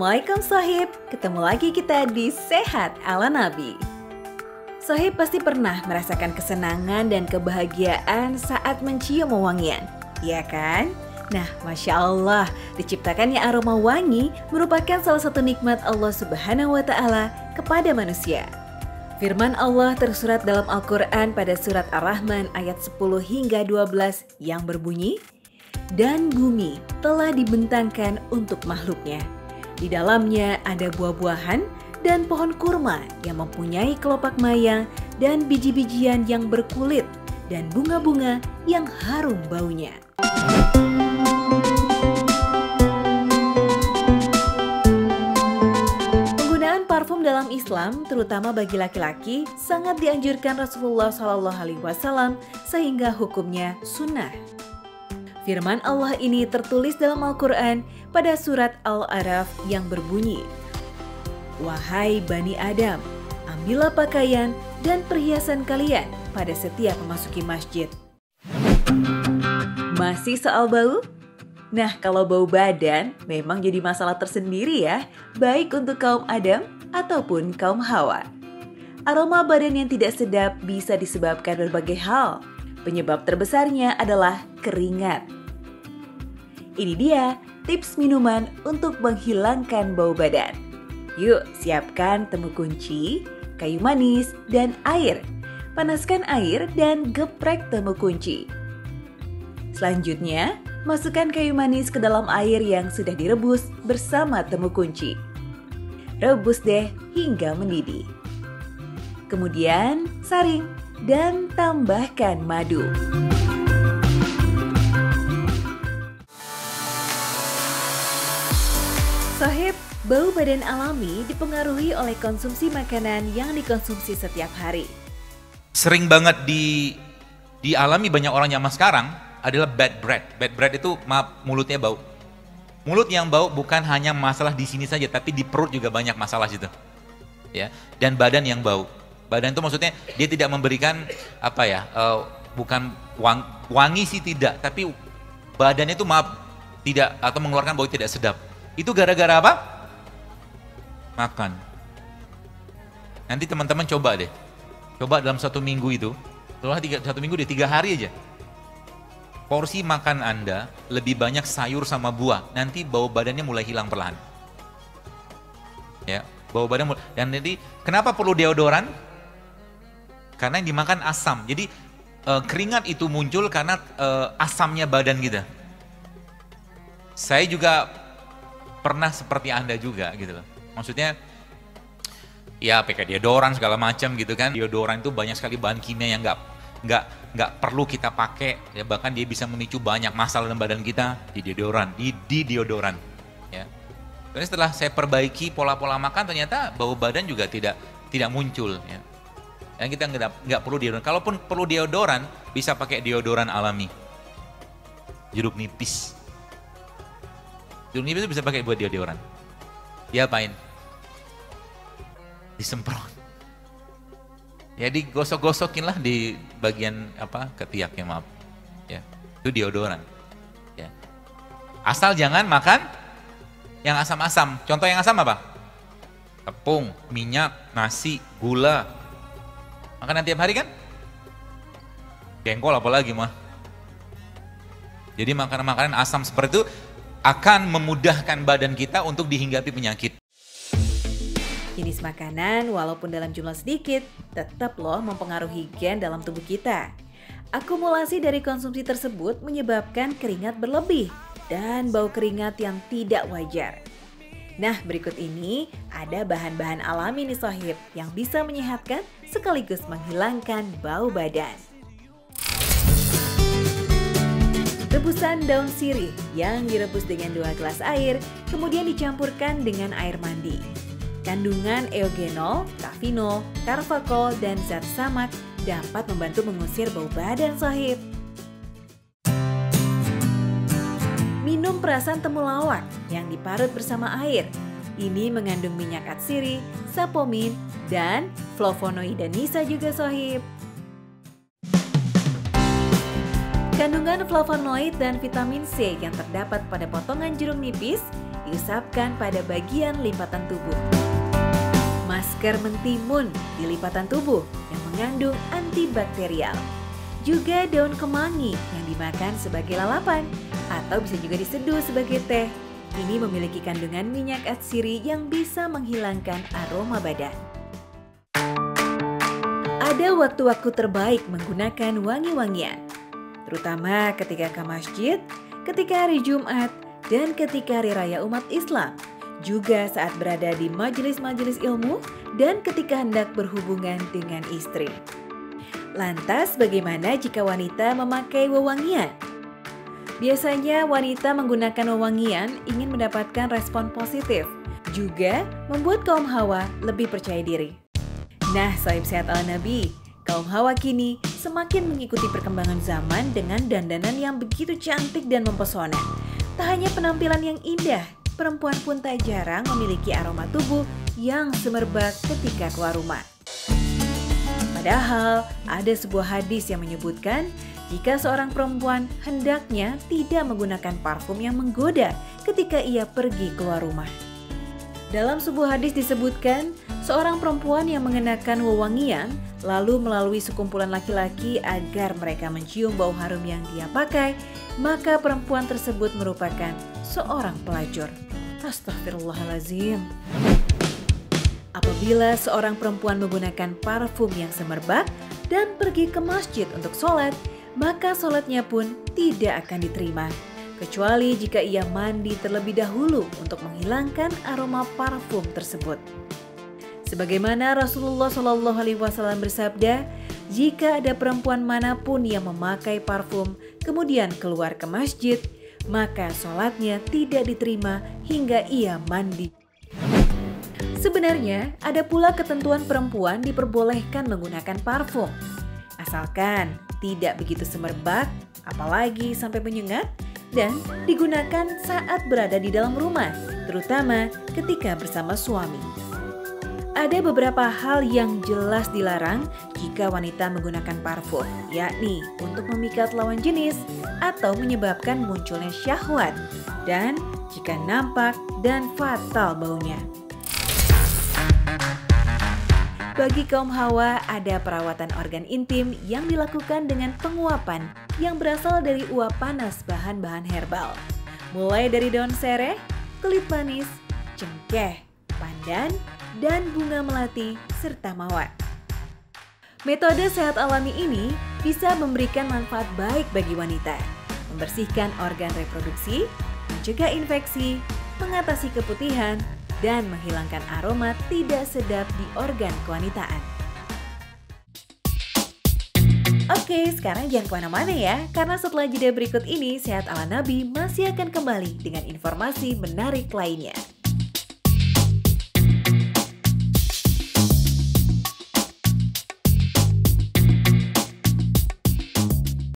Assalamualaikum Sohib, ketemu lagi kita di Sehat ala Nabi. Sohib pasti pernah merasakan kesenangan dan kebahagiaan saat mencium wewangian, ya kan? Nah, Masya Allah, diciptakannya aroma wangi merupakan salah satu nikmat Allah Subhanahu wa Ta'ala kepada manusia. Firman Allah tersurat dalam Al-Quran pada surat Ar-Rahman ayat 10 hingga 12 yang berbunyi, "Dan bumi telah dibentangkan untuk makhluknya. Di dalamnya ada buah-buahan dan pohon kurma yang mempunyai kelopak mayang dan biji-bijian yang berkulit dan bunga-bunga yang harum baunya." Penggunaan parfum dalam Islam, terutama bagi laki-laki, sangat dianjurkan Rasulullah SAW sehingga hukumnya sunnah. Firman Allah ini tertulis dalam Al-Quran pada surat Al-A'raf yang berbunyi, "Wahai Bani Adam, ambillah pakaian dan perhiasan kalian pada setiap memasuki masjid." Masih soal bau? Nah, kalau bau badan memang jadi masalah tersendiri ya, baik untuk kaum Adam ataupun kaum Hawa. Aroma badan yang tidak sedap bisa disebabkan berbagai hal. Penyebab terbesarnya adalah keringat. Ini dia tips minuman untuk menghilangkan bau badan. Yuk, siapkan temu kunci, kayu manis, dan air. Panaskan air dan geprek temu kunci. Selanjutnya, masukkan kayu manis ke dalam air yang sudah direbus bersama temu kunci. Rebus deh hingga mendidih. Kemudian, saring dan tambahkan madu. Sohib, bau badan alami dipengaruhi oleh konsumsi makanan yang dikonsumsi setiap hari. Sering banget dialami banyak orang zaman sekarang adalah bad breath. Bad breath itu mulutnya bau. Mulut yang bau bukan hanya masalah di sini saja, tapi di perut juga banyak masalah situ. Ya, dan badan yang bau. Badan itu maksudnya dia tidak memberikan bukan wangi sih tidak, tapi badannya itu tidak atau mengeluarkan bau tidak sedap. Itu gara-gara apa? Makan. Nanti teman-teman coba deh. Coba dalam 1 minggu itu, setelah 1 minggu deh 3 hari aja. Porsi makan Anda lebih banyak sayur sama buah. Nanti bau badannya mulai hilang perlahan. Ya, bau badan dan jadi kenapa perlu deodoran? Karena yang dimakan asam. Jadi keringat itu muncul karena asamnya badan kita. Saya juga pernah seperti Anda juga gitu loh. Maksudnya ya pakai deodoran segala macam gitu kan. Deodoran itu banyak sekali bahan kimia yang nggak perlu kita pakai, ya, bahkan dia bisa memicu banyak masalah dalam badan kita di deodoran ya. Terus setelah saya perbaiki pola-pola makan, ternyata bau badan juga tidak muncul ya. Dan kita nggak perlu deodoran. Kalaupun perlu deodoran, bisa pakai deodoran alami. Jeruk nipis. Jeruk nipis itu bisa pakai buat deodoran. Diapain? Disemprot. Ya digosok-gosokin lah di bagian ketiaknya, maaf. Ya, itu deodoran. Ya. Asal jangan makan yang asam-asam. Contoh yang asam apa? Tepung, minyak, nasi, gula. Makanan tiap hari kan? Jengkol apalagi mah. Jadi makanan-makanan asam seperti itu akan memudahkan badan kita untuk dihinggapi penyakit. Jenis makanan walaupun dalam jumlah sedikit, tetap loh mempengaruhi gen dalam tubuh kita. Akumulasi dari konsumsi tersebut menyebabkan keringat berlebih dan bau keringat yang tidak wajar. Nah, berikut ini ada bahan-bahan alami nih Sohib yang bisa menyehatkan sekaligus menghilangkan bau badan. Rebusan daun sirih yang direbus dengan 2 gelas air, kemudian dicampurkan dengan air mandi. Kandungan eugenol, kafinol, karvakol, dan zat samak dapat membantu mengusir bau badan Sohib. Minum perasan temulawak yang diparut bersama air. Ini mengandung minyak atsiri, saponin, dan flavonoidanisa juga Sohib. Kandungan flavonoid dan vitamin C yang terdapat pada potongan jeruk nipis diusapkan pada bagian lipatan tubuh. Masker mentimun di lipatan tubuh yang mengandung antibakterial. Juga daun kemangi yang dimakan sebagai lalapan atau bisa juga diseduh sebagai teh. Ini memiliki kandungan minyak atsiri yang bisa menghilangkan aroma badan. Ada waktu-waktu terbaik menggunakan wangi-wangian, terutama ketika ke masjid, ketika hari Jumat, dan ketika hari raya umat Islam. Juga saat berada di majelis-majelis ilmu dan ketika hendak berhubungan dengan istri. Lantas bagaimana jika wanita memakai wewangian? Biasanya wanita menggunakan wewangian ingin mendapatkan respon positif, juga membuat kaum hawa lebih percaya diri. Nah, Sohib Sehat Ala Nabi, kaum hawa kini semakin mengikuti perkembangan zaman dengan dandanan yang begitu cantik dan mempesona. Tak hanya penampilan yang indah, perempuan pun tak jarang memiliki aroma tubuh yang semerbak ketika keluar rumah. Padahal ada sebuah hadis yang menyebutkan jika seorang perempuan hendaknya tidak menggunakan parfum yang menggoda ketika ia pergi keluar rumah. Dalam sebuah hadis disebutkan, seorang perempuan yang mengenakan wewangian lalu melalui sekumpulan laki-laki agar mereka mencium bau harum yang dia pakai, maka perempuan tersebut merupakan seorang pelacur. Astaghfirullahalazim. Apabila seorang perempuan menggunakan parfum yang semerbak dan pergi ke masjid untuk sholat, maka sholatnya pun tidak akan diterima, kecuali jika ia mandi terlebih dahulu untuk menghilangkan aroma parfum tersebut. Sebagaimana Rasulullah SAW bersabda, jika ada perempuan manapun yang memakai parfum kemudian keluar ke masjid, maka sholatnya tidak diterima hingga ia mandi. Sebenarnya ada pula ketentuan perempuan diperbolehkan menggunakan parfum, asalkan tidak begitu semerbak, apalagi sampai menyengat, dan digunakan saat berada di dalam rumah, terutama ketika bersama suami. Ada beberapa hal yang jelas dilarang jika wanita menggunakan parfum, yakni untuk memikat lawan jenis atau menyebabkan munculnya syahwat, dan jika nampak dan fatal baunya. Bagi kaum hawa, ada perawatan organ intim yang dilakukan dengan penguapan yang berasal dari uap panas bahan-bahan herbal. Mulai dari daun sereh, kulit manis, cengkeh, pandan, dan bunga melati, serta mawar. Metode sehat alami ini bisa memberikan manfaat baik bagi wanita, membersihkan organ reproduksi, mencegah infeksi, mengatasi keputihan, dan menghilangkan aroma tidak sedap di organ kewanitaan. Oke, sekarang jangan kemana-mana ya, karena setelah jeda berikut ini, Sehat Ala Nabi masih akan kembali dengan informasi menarik lainnya.